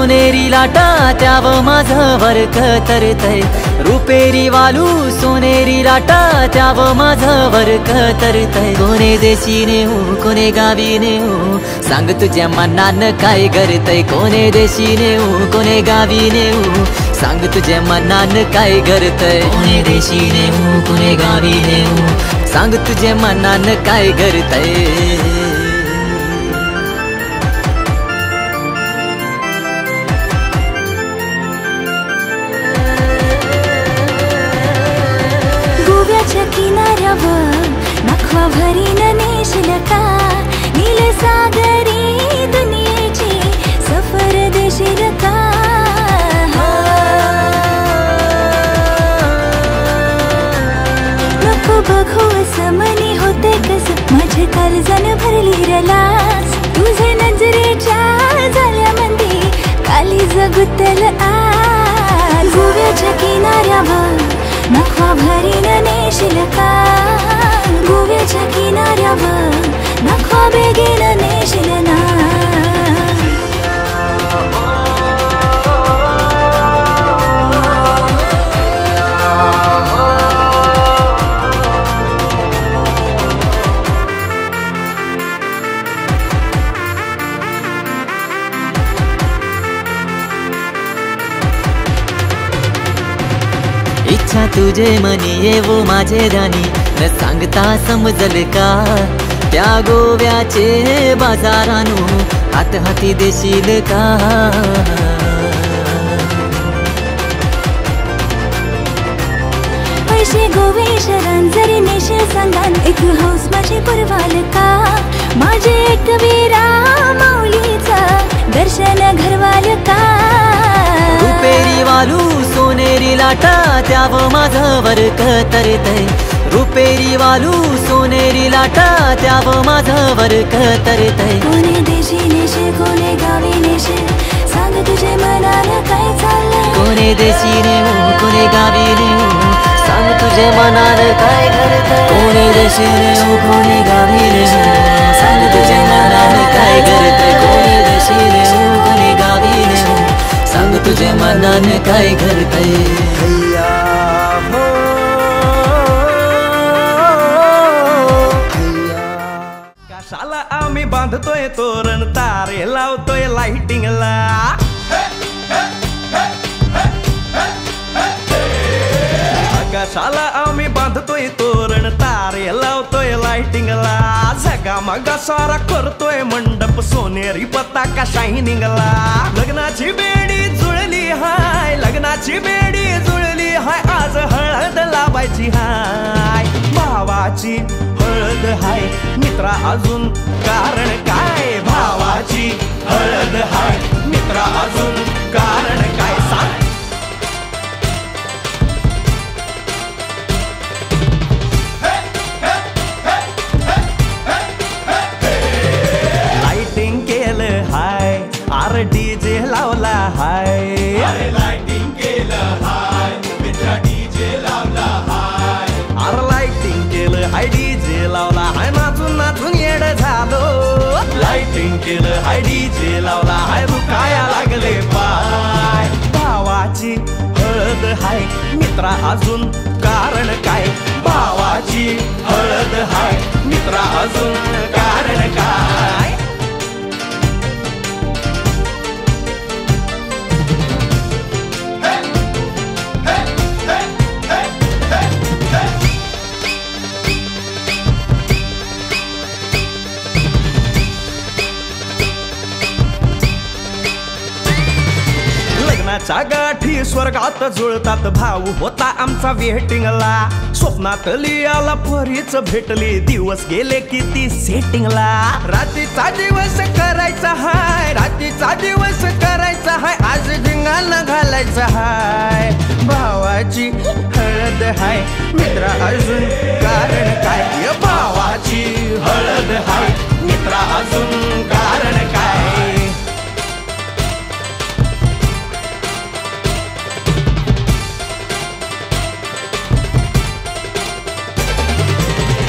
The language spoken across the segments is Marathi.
सोनेरी लाटा त्याव माझं वरक तरतय, रुपेरी वालू सोनेरी लाटा त्याव माझं वरक तरतय. कोणे देशी नेऊ कोणे गावी नेऊ सांग तुझ्या मनानं काय करतय. कोणे देशी नेऊ कोणे गावी नेऊ सांग तुझ्या मनानं काय करतय. कोणे देशी नेऊ कोणे गावी नेऊ सांग तुझ्या मनानं काय करतय. गोव्याच्या किनाऱ्यावर नखवा भरीन नेशील का, नील सागरी दुनियेची सफर देशील का. नको बघू असं मनी होते कस, माझे काळजान भरली रलास. तुझे नजरेच्या झाल्यामध्ये काळीज गुंतल आज. गोव्याच्या किनाऱ्यावर नखवा भरीन नेशील का, गोव्याच्या किनाऱ्यावर नखवा बेगीन नेशील ना. इच्छा तुझे मनी येवो माझे राणी, न सांगता समजल का. त्या गोव्याचे बाजारानू हात हाती देशील का. पैसे गोवेशरान जरी नेशील सांगान, एक हौस माझी पुरवाल का. माझे एकवीरा माऊलीचा दर्शन घरवाल का. रुपेरी वालू सोनेरी लाटा त्याव माझं वरक तरतय, रुपेरी वालू सोनेरी लाटा त्याव माझं वरक तरतय. कोणे देशी नेशील कोणे गावी नेशील सांग तुझे मनाला काय चाललंय. कोणे देशी नेऊ कोणे गावी नेऊ सांग तुझे मनाला काय करतय. कोणे देशी नेऊ कोणे गावी नेऊ सांग तुझे मनाला काय करतय. कोणे देशी नेऊ कोणे गावी नेऊ सांग तुझे मनाने काय करतय. कशाला आम्ही बांधतोय तोरण, तारे लावतोय लाइटिंगला. कशाला आम्ही बांधतोय तोरण, तारे लावतोय लाइटिंगला. झगामगा सारा करतोय मंडप, सोनेरी पताका शायनिंगला. लग्नाची बेडी जुळली हाय, लग्नाची बेडी जुळली हाय. आज हळद लावायची हाय, भावाची हळद हाय. मित्रा अजून कारण काय, भावाची हळद हाय. मित्रा अजून कारण काय सांग. लाइटिंग केलं हाय, अरे डीजे लावला हाय. लाइटिंग केलं हाय, मित्रा डीजे लावला हाय. अरे लाइटिंग केलं हाय, डीजे लावला हाय. नाचून नाचून येड झालो. लाइटिंग केलं हाय, डीजे लावला हाय. दुखाया लागले पाय. भावाची हळद हाय, मित्रा अजून कारण काय. भावाची हळद हाय, मित्रा अजून कारण काय. लग्नाच्या गाठी स्वर्गात जुळतात, भाऊ होता आमचा वेटिंगला. स्वप्नात लियाला परीच भेटली, दिवस गेले किती सेटिंगला. रात्रीचा दिवस करायचा हाय, रात्रीचा दिवस करायचा हाय. आज धिंगाणा घालायचा हाय. भावाची हळद हाय, मित्रा अजून कारण काय. भावाची हळद हाय, मित्रा अजून कारण काय.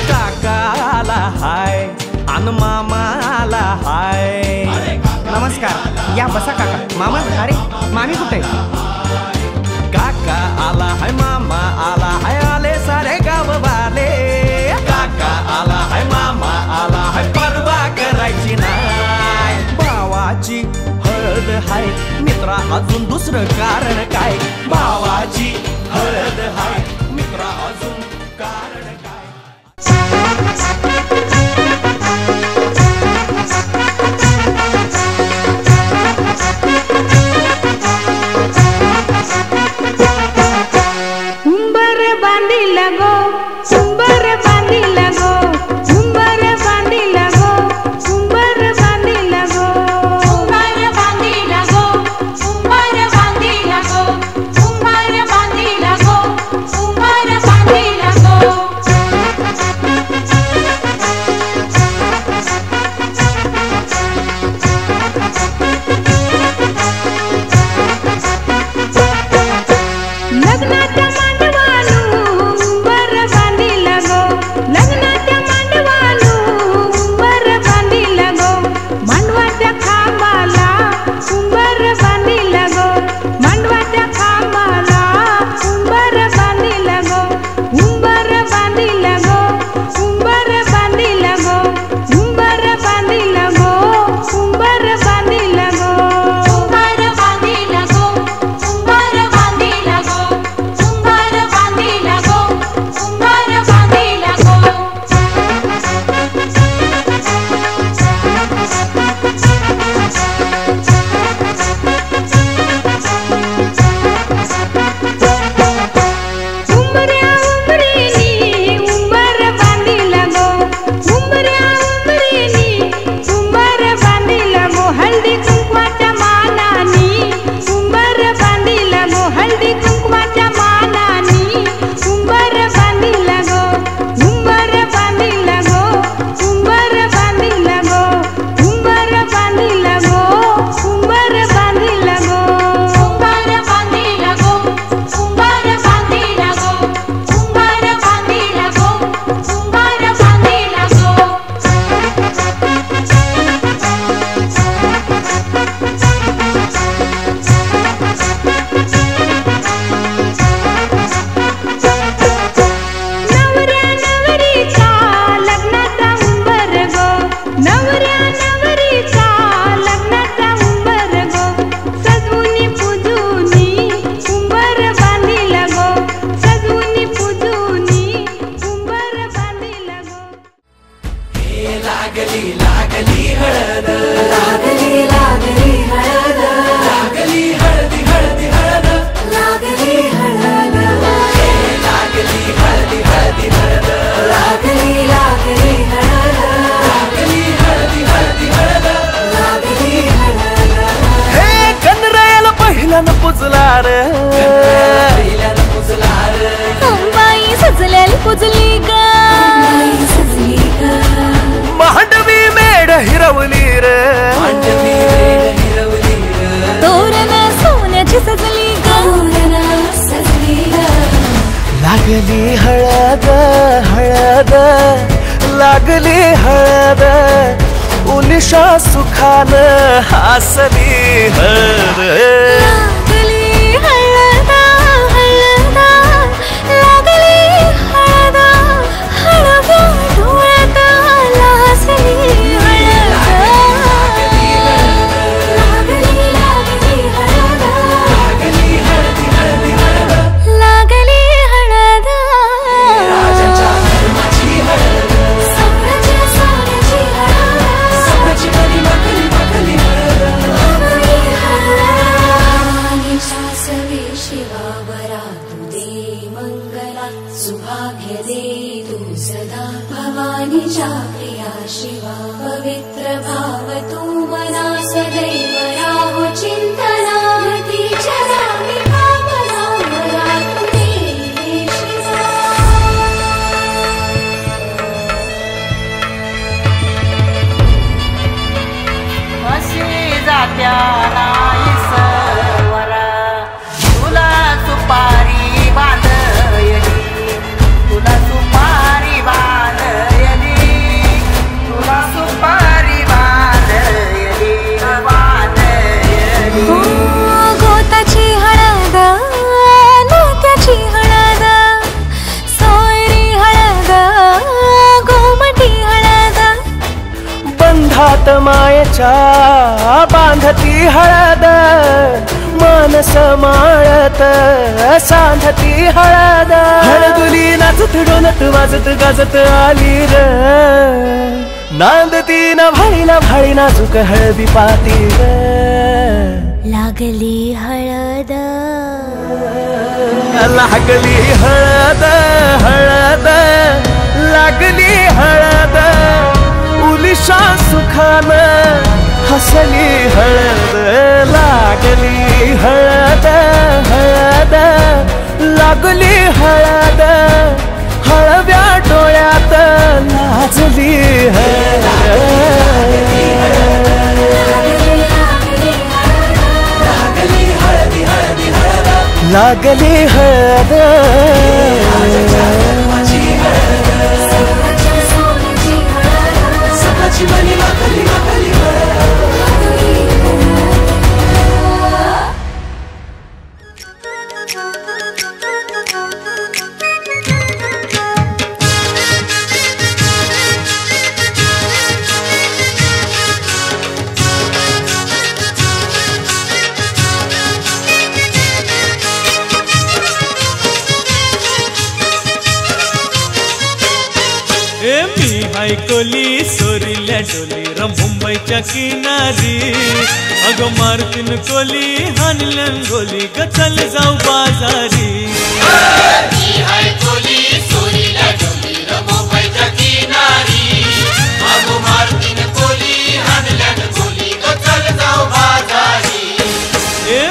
काकाला हाय अन मामाला हाय. नमस्कार, या बसा काका. मामा, अरे मामी कुठे? काका आला हाय, मामा आला हाय, आले सारे गाववाले. काका आला हाय, मामा आला हाय, परवा करायची नाय. भावाची हळद हाय, मित्रा अजून दुसरं कारण काय? भावाची हळद हाय, मित्रा अजून कारण काय? मांडवी मेढ हिरवली रे, तोरण सोन्याची सजली लागली हळद हळद, लागली हळद, उलिशा सुखान हासली हळद. लागली हळद हळद, लागली हळद, हळव्या डोळ्यात लाजली हळद. लागली लागली हळद, लागली हळद, राजाच्या धर्माची हळद, सोन्याची सोन्याची हळद, सोन्याची मखली मखली हळद. सासवे शिवावरा तू दे मंगला, सुभाग्य दे तू सदा भवानीच्या प्रिया शिवा. पवित्र भाव तू मना सदैव राहो चिंतना, तीच्या नामी भावना मला तू दे शिवा. अशी जात्या नाही सवर, तुला सुपारी बांधयली, तुला सुपारी बांधयली, तुला सुपारी बांधयली बांधयली. मायेच्या बांधती हळद मानस माळत सांधती हळद हळदुली नाचत डोलत वाजत गाजत आली र नांदती ना भाळी नाजूक हळदी पाती ग लागली हळद लागली हळद हळद लागली हळद उलिशा सुखान हसली हळद लागली हळद हळद लागली हळद हळव्या डोळ्यात लाजली हळद लागली हळद कोली सोरील्या डोली र मुंबईच्या किनारी अग मारतीन कोली हानलन गोली ग चल जाऊ बाजारी कोली सोरील्या डोली र मुंबईच्या किनारी अग मारतीन कोली हानलन गोली ग चल जाऊ बाजारी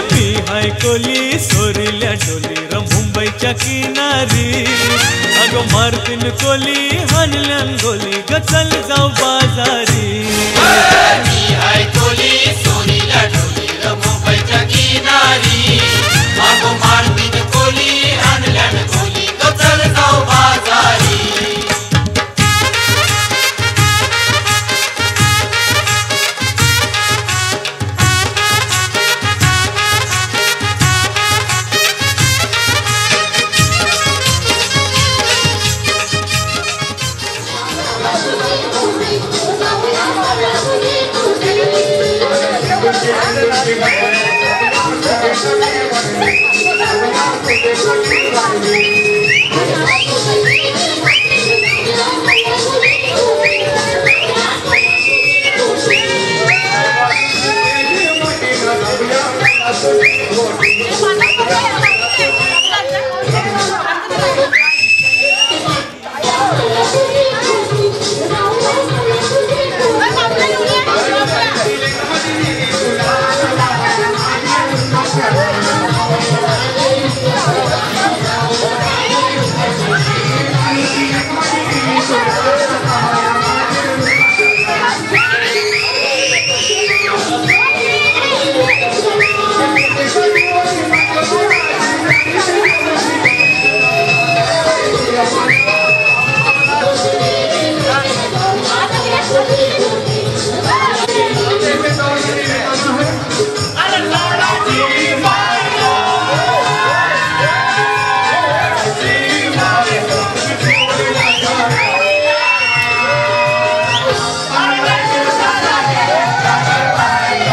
मी हाय कोली सोरील्या डोली र मुंबईच्या किनारी अग मारतीन कोली हानलन गोली ग चल जाऊ बाजारी मी हाय कोली सोरील्या डोली र मुंबईच्या किनारी अग मारतीन कोली हानलन गोली ग चल जाऊ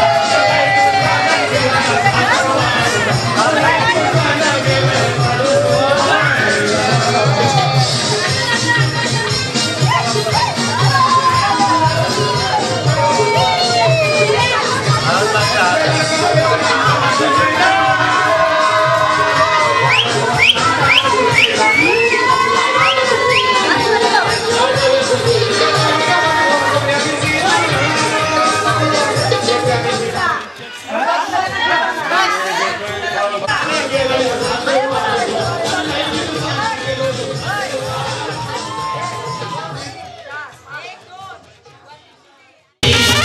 बाजारी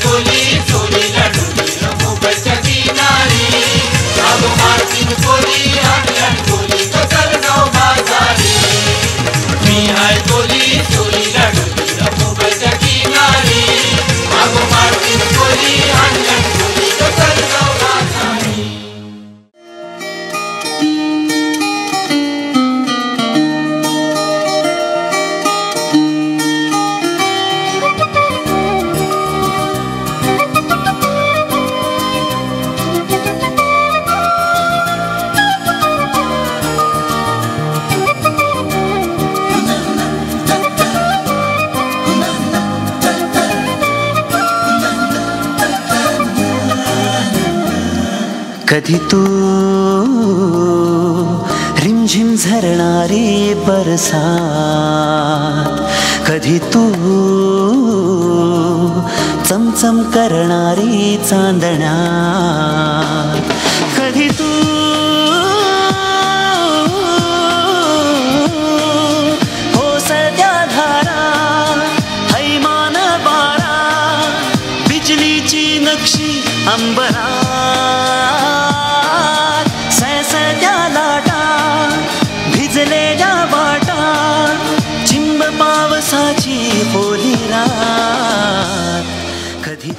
कोली सोरील्या डोली कधी तू रिमझिम झरणारी बरसात, कधी तू चमचम करणारी चांदण्यात, कधी तू ओसत्या धारा हैमान बारा, बिजलीची नक्षी अंबरात, सैसत्या लाटा भिजलेल्या वाटा, चिंब पावसाची होली रात, कधी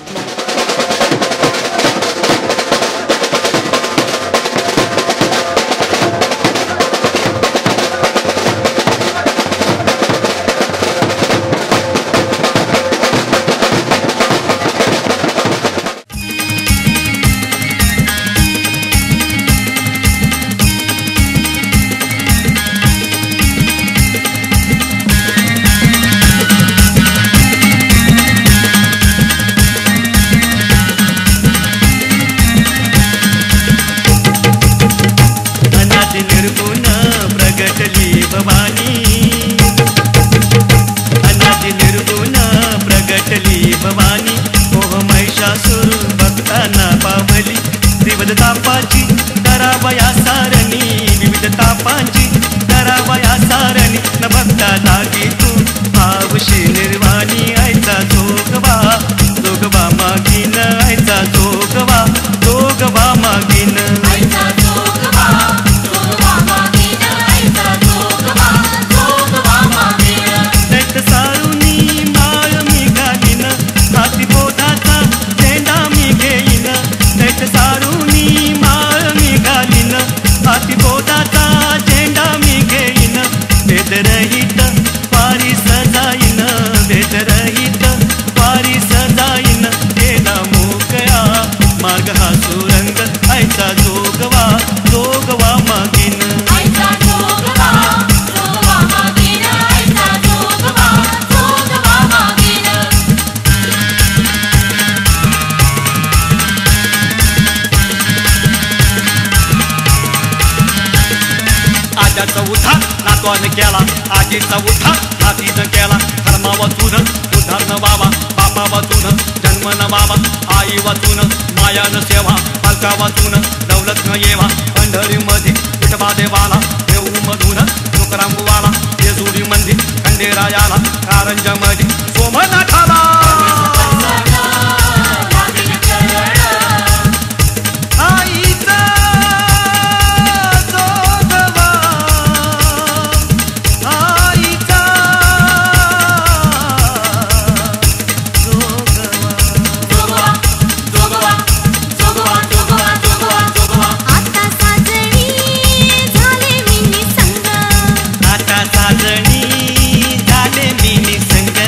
तापाची करावया सारणी, विविध तापांची करावया सारणी, न बघता लागी तू भावशी निर्वाणी, आयचा जोगवा जोगवा मागीन, आयचा जोगवा जोगवा मागीन, आयचा जोगवा जोगवा मागीन, आयचा जोगवा जोगवा मागीन, नेट सारुनी माळ मी घालीन, हाती बोधाचा झेंडा मी घेईन, नेट सारुनी माळ मी घालीन, हाती बोधाचा झेंडा मी घेईन, भेदरहित वारी सजाईन, भेदरहित वारी सजाईन, केला मोकळा मार्ग हा सुरंग, आयचा जोगवा जोगवा मागीन, आयचा जोगवा जोगवा मागीन, आयचा जोगवा जोगवा मागीन, आजाचा उद्धार नातवाने केला, आजीचा उद्धार नातीनं केला, धर्मा वाचून उद्धार न बाबा, बापा वाचून जन्म न बाबा, आई वाचून माया न सेवा, पालका वाचून दौलत न येवा, पंढरी मध्ये विठबा देवाला, देऊ मधून तुकाराम बुवाला, जेजुरी मंदिर खंडेरायाला, कारंजा मध्ये सोमनाथाला, आईचा साजणी झाले मी निसंग,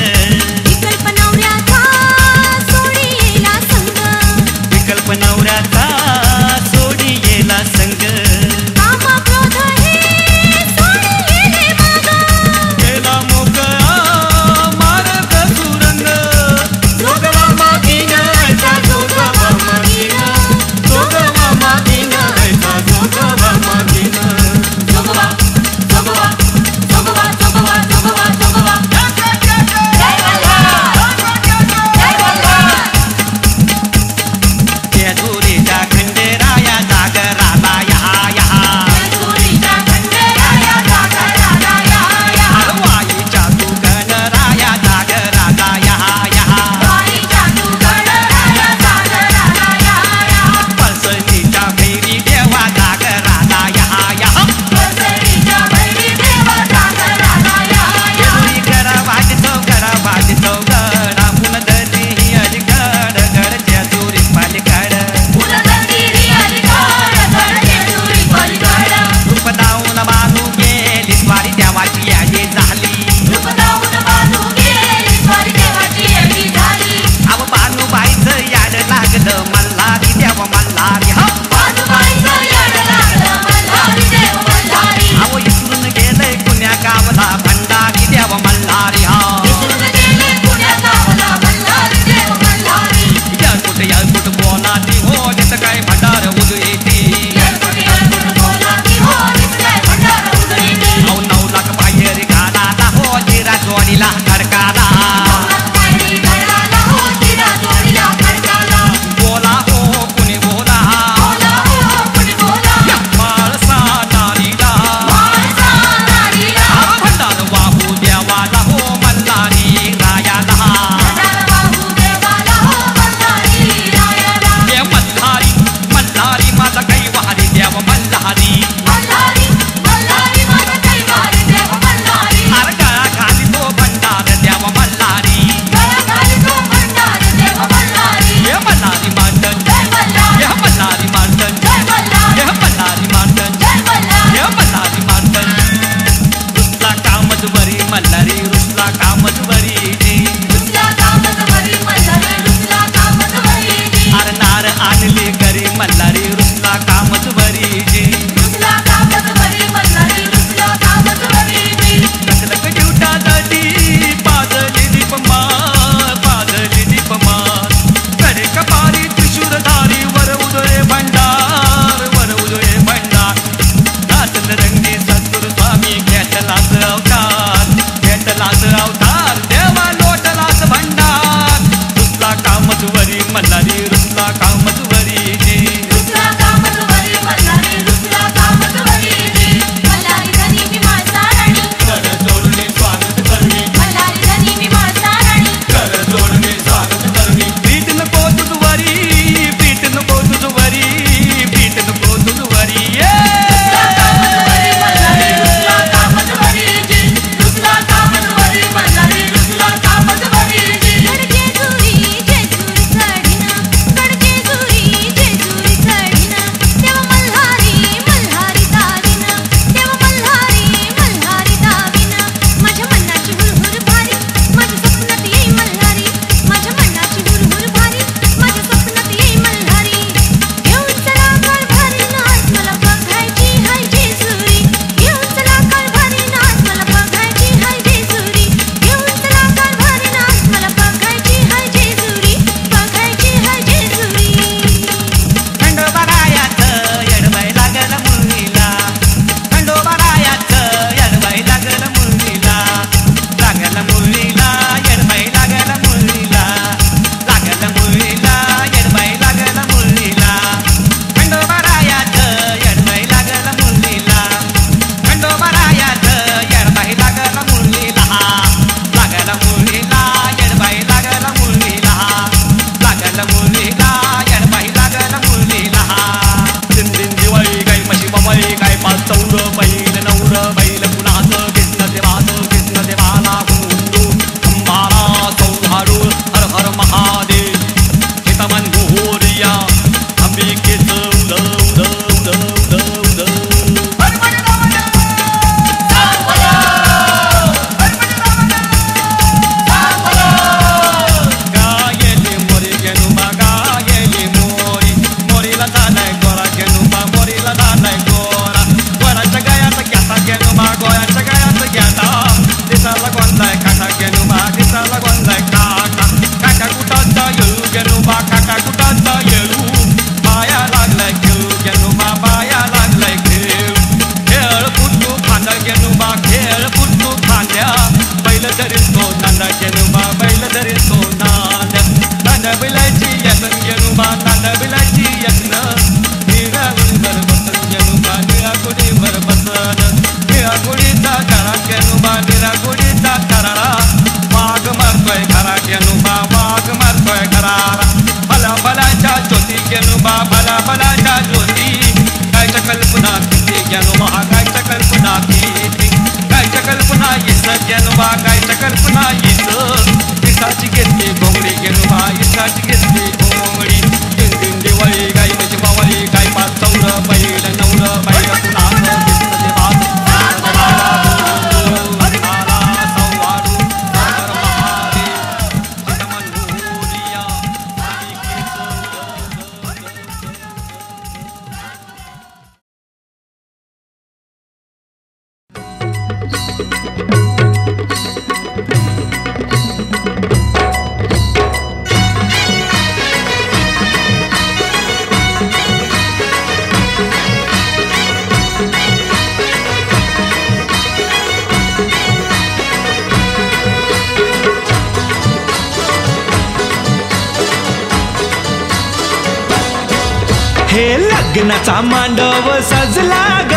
हे लग्नाचा मांडव सजला ग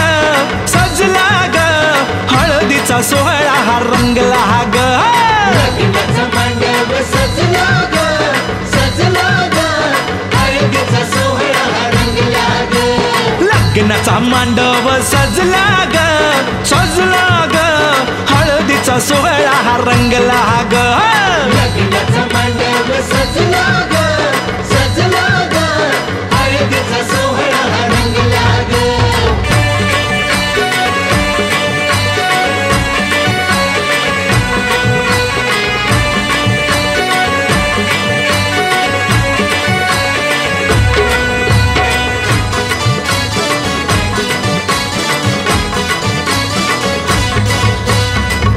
सजला ग हळदीचा सोहळा हा रंगला ग लग्नाचा मांडव सजला ग सजला ग हळदीचा सोहळा हा रंगला ग लग्नाचा मांडव सजला ग सजला ग हळदीचा सोहळा हा रंगला ग लग्नाचा मांडव सजला ग सजला ग हळदीचा सोहळा हा रंगला ग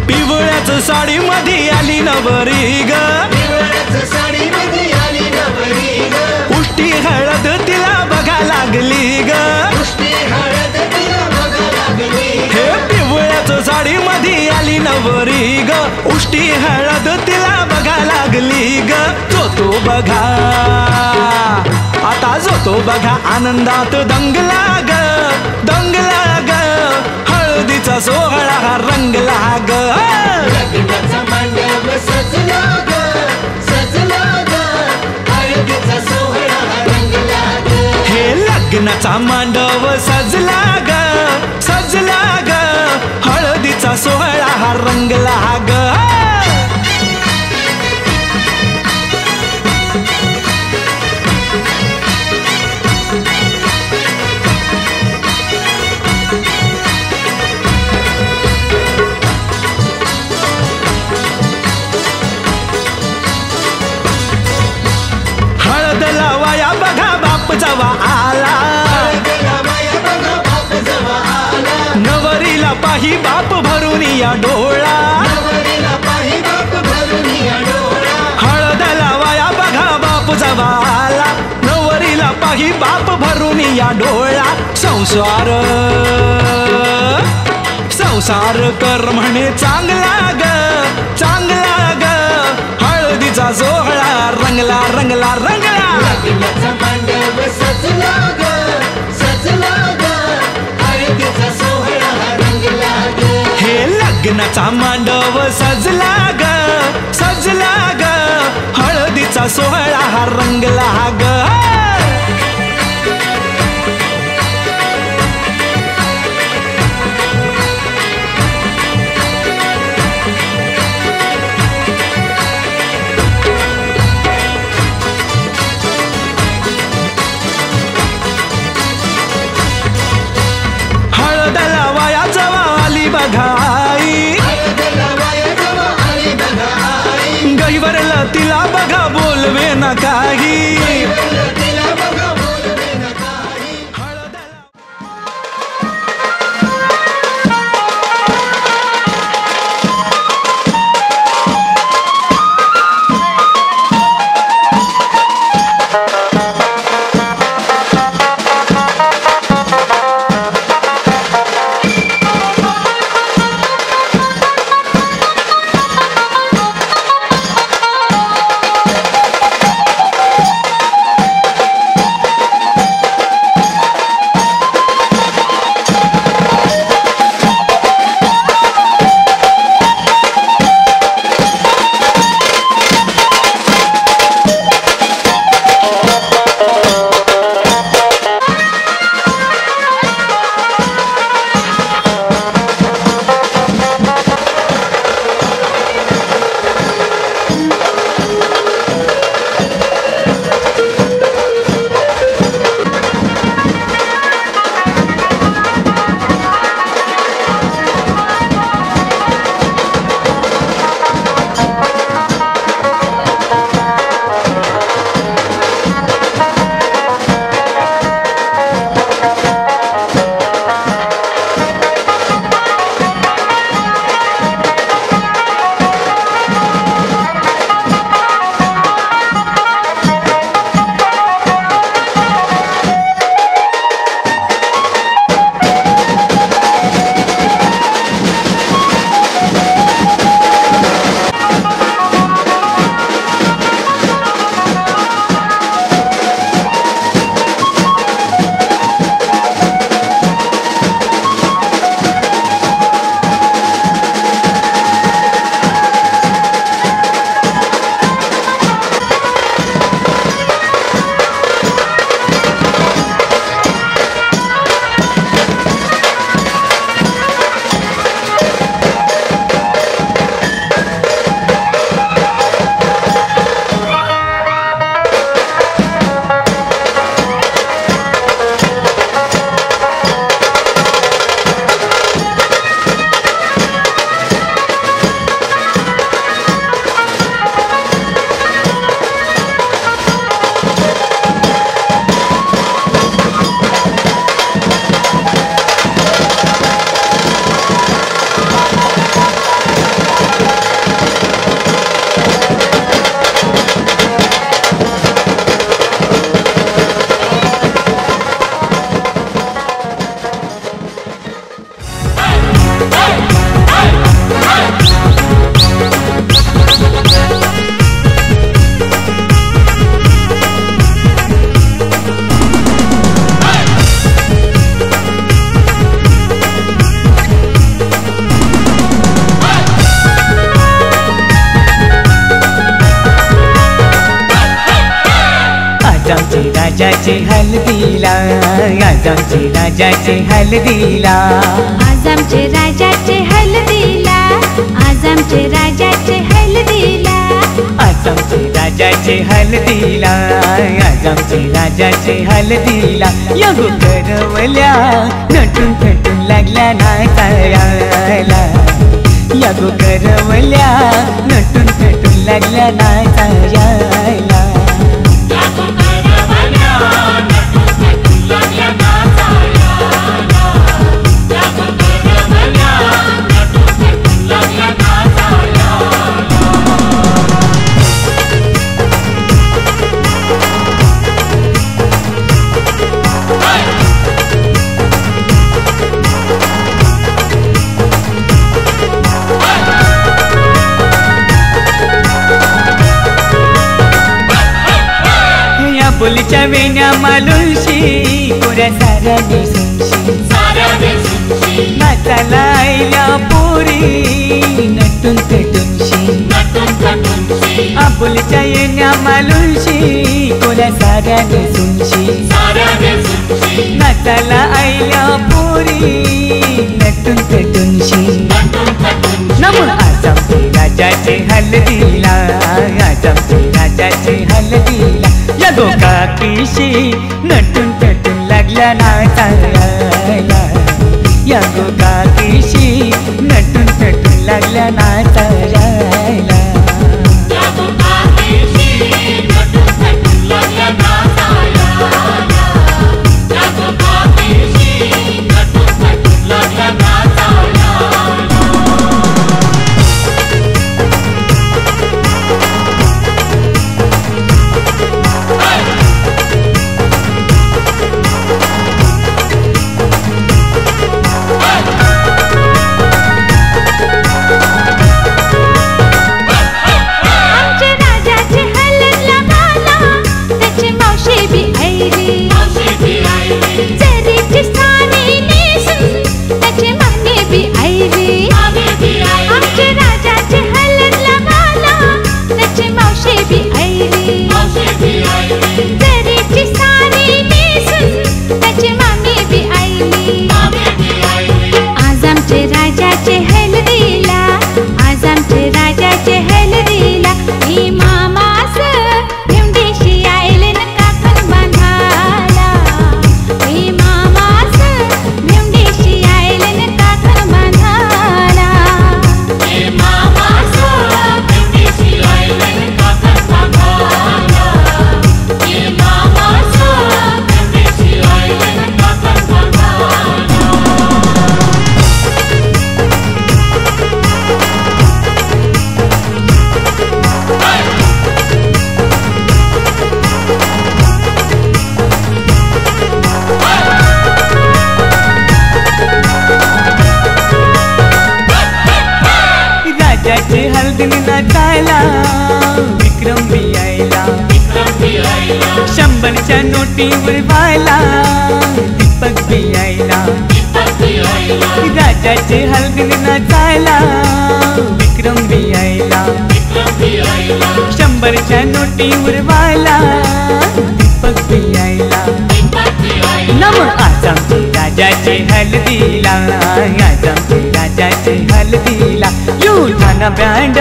पिवळ्याच साडी मध्ये आली नवरी ग साडी मध्ये आली नवरी ग उष्टी हळद तिला बघा लागली ग उष्टी हळद तिला बघा लागली हे पिवळ्याच साडी मध्ये आली नवरी ग उष्टी हळद तिला बघा लागली ग जो बघा आता जो बघा आनंदात दंगला ग दंगला ग हळदीचा सोहळा हा रंगला ग लग्नाचा मांडव सजला ग सजला ग हळदीचा सोहळा हा रंगला ग हे लग्नाचा मांडव सजला ग सजला ग हळदीचा सोहळा हा रंगला ग हळद लावाया बघा बाप जवा आला नवरीला पाही बाप भरून या डोळा हळद लावाया बघा बाप जवा आला नवरीला पाही बाप भरून या डोळा संसार संसार कर म्हणे चांगला ग चांगला ग हळदीचा सोहळा रंगला रंगला रंगला लग्नाचा मांडव सजला ग सजला ग हळदीचा सोहळा हा रंगला ग हे लग्नाचा मांडव सजला ग सजला ग हळदीचा सोहळा हा रंगला ग हळद लावाया जवा आली बघाई गैवरला तिला बघा बोलवे ना काही आज आमचे राजाचे हल्दीला, आज आमचे राजाचे हल्दीला, आज आमचे राजाचे हल्दीला, आज आमचे राजाचे हल्दीला, आज आमचे राजाचे हल्दीला, आज आमचे राजाचे हल्दीला. या गो करवल्या नटून थटून लागल्या नाचायला, या गो करवल्या नटून थटून लागल्या नाचायला. बोलीच्या वेण्या मालुशी कोऱ्या साऱ्या नेसूनशी, नाचायला आईल्या पोरी नटून पेटूनशी, आपुलीच्या येण्या मालुशी कोऱ्या साऱ्या नेसूनशी, नाचायला आईल्या पोरी नटून पेटूनशी. नमून आज आमचे राजाचे हल्दीला, आज आमचे राजाचे हल्दीला. या गो काकीशी नटून पेटून लागल्या नाचायला, या गो काकीशी नटून पेटून लागल्या नाचायला. नाचायला विक्रम भी आयला, शंभरच्या नोटीवर व्हायला दीपक भी आयला, राजाचे हलगीने नाचायला विक्रम भी आयला, शंभरच्या नोटीवर व्हायला दीपक भी आयला. नम आज आमचे राजाचे हल्दीला, आज आमचे राजाचे हल्दीला. युठाना बँड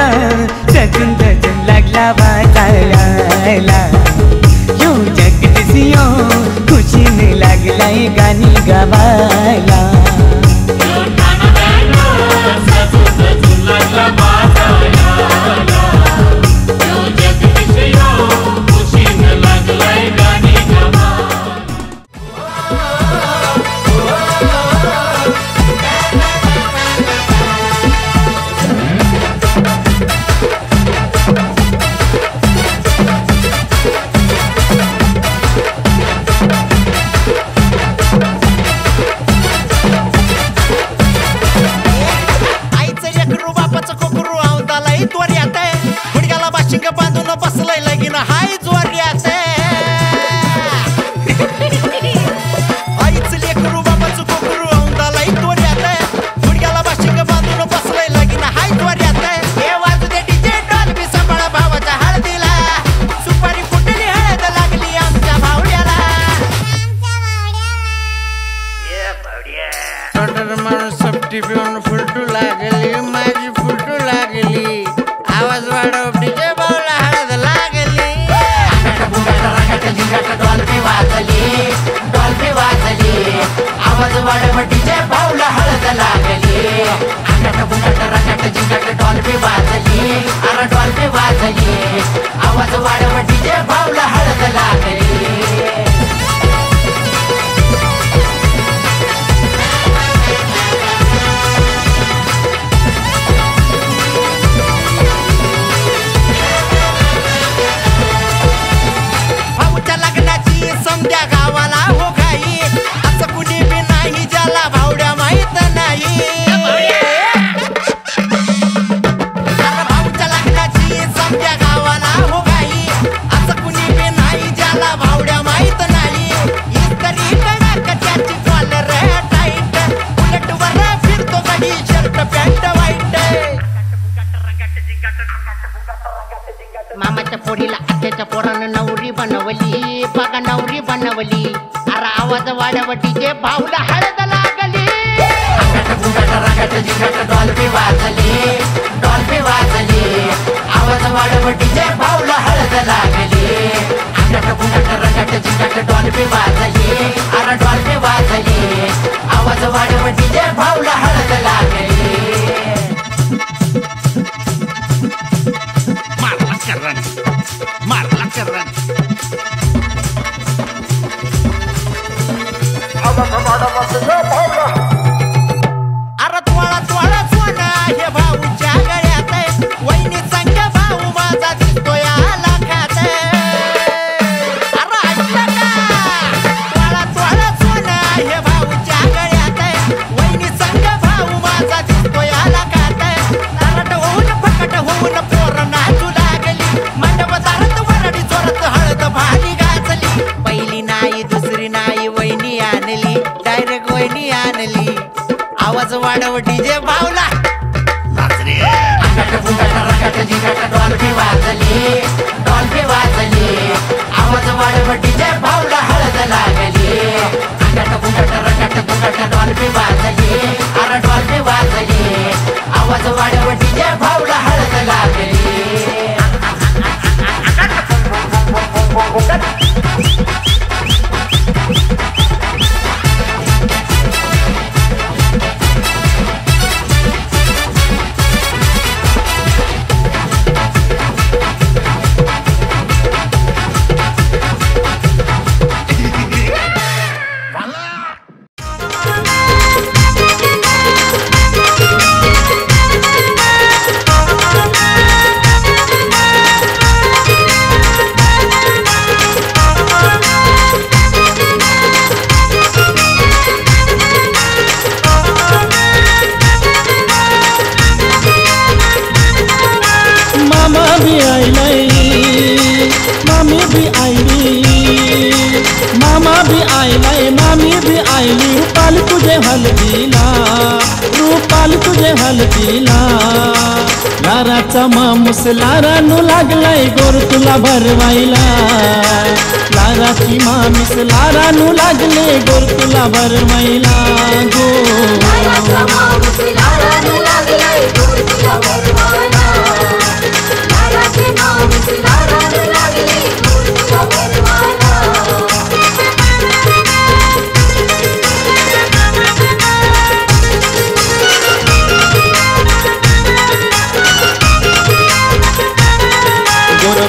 सजून सजून लागला वाजायला, यो जगदीशियो खुशीने लागलाय गाणी गावायला. लागली बघा नवरी बनवली अरे आवाज वाढव डीजे भाऊला हळद लागली रगट जिगट डॉल्बी वाजली आवाज वाढव डीजे भाऊला हळद लागली रगट जिगट डॉल्बी वाजली अरे डॉल्बी वाजली आवाज वाढव डीजे भाऊला हळद लागली मारला करन अरे तोळा तोळा सोना हे भाऊच्या गळ्यात वहिनी संग भाऊ माझा दिसतोय लाखात अरे ऐकलं का तोळा तोळा सोना हे भाऊच्या गळ्यात वहिनी संग भाऊ माझा दिसतोय लाखात तरट होऊन फकट होऊन पोर नाचू लागली मंडप दारात वरडी जोरात हळद भाली गाजली पहिली नाही दुसरी नाही वहिनी आणली डायरेक्ट वहिनी आणली आवाज वाढव डीजे भाऊला रगट जिगट डॉल्बी वाजली आवाज वाढव डीजे भाऊला हळद लागली रगट डॉल्बी वाजली अरे डॉल्बी वाजली आवाज वाढव डीजे भाऊला हळद लागली लाराचा माणूस लारानू लागलाय गोर तुला भरवायला लाराची माणूस लारानू लागले गोर तुला भरवायला गो लाराचा माणूस लारानू लागलाय गोर तुला भरवायला लाराची माणूस लारानू लागले गोर तुला भरवायला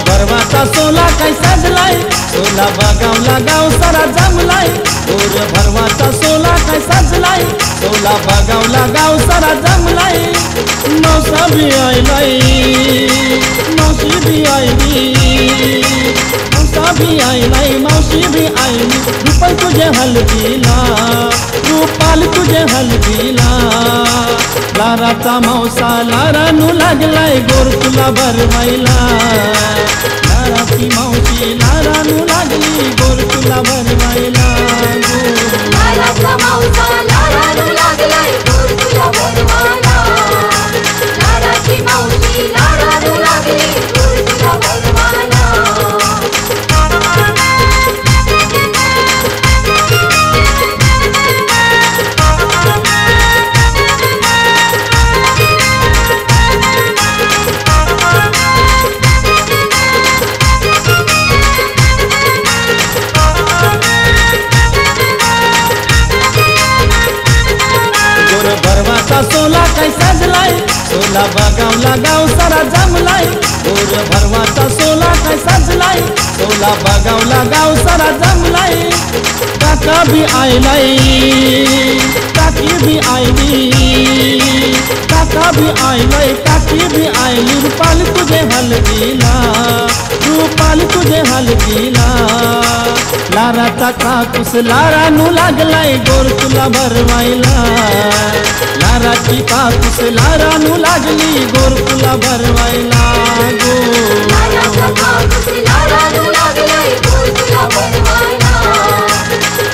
भरवाचा सोला काय साजलाय सोला बगावला गाव सारा जमलाय गोर भरवाचा सोला काय साजलाय सोला बगावला गाव सारा जमलाय मौसा भी आयलाय मौसी भी आयली मौसा भी आयलाय मौसी भी आयली रुपल तुझे हलदीला रुपाल तुझे हलदीला लाराचा मौसा लारानू लागलाय गोर तुला भरवायला लाराची मावशी लारानू लागली गोर तुला भरवायला लाराचा मौसा लारानू लागलाय गोर तुला भरवायला लाराची मावशी लारानू लागली गोर तुला भरवायला सोला काय साजलाय सोला बगावला गाव सारा जमलाय गोर भरवाचा सोला काय साजलाय सोला बगावला गाव सारा जमलाय काका भी आयलाय काकी भी आयली काका भी आयलाय काकी भी आयली रुपाल तुझे हलदीला रुपाल तुझे हलदीला लाराचा काकूस लारानू लागलाय गोर तुला भरवायला लाराची काकूस लारानू लागली गोर तुला भरवायला गो लाराचा काकूस लारानू लागलाय गोर तुला भरवायला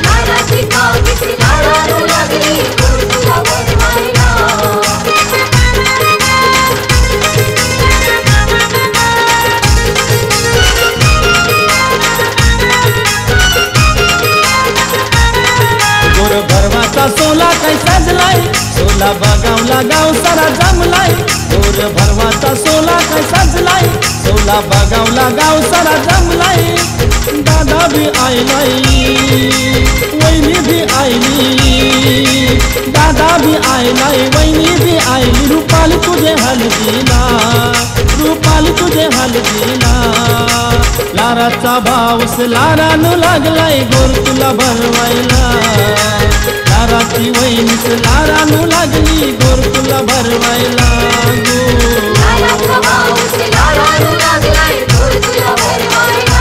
लाराची काकूस लारानू लागली गोर तुला भरवायला भरवाचा सोला काय सजलाय सोला बगावला गाव सारा जमलाय गोर भरवाचा सोला काय सजलाय सोला बगावला गाव सारा जमलाय दादा भी आईलाय वहिनी भी आईली दादा भी आईलाय वहिनी भी आईली रूपाली तुझे हलदीला रूपाली तुझे हलदीला लाराचा भाऊस लारानू लागलाय गोर तुला भरवायला लाराची वहिनीस लारानू लागली गोर तुला भरवायला लाराचा भाऊस लारानू लागलाय गोर तुला भरवायला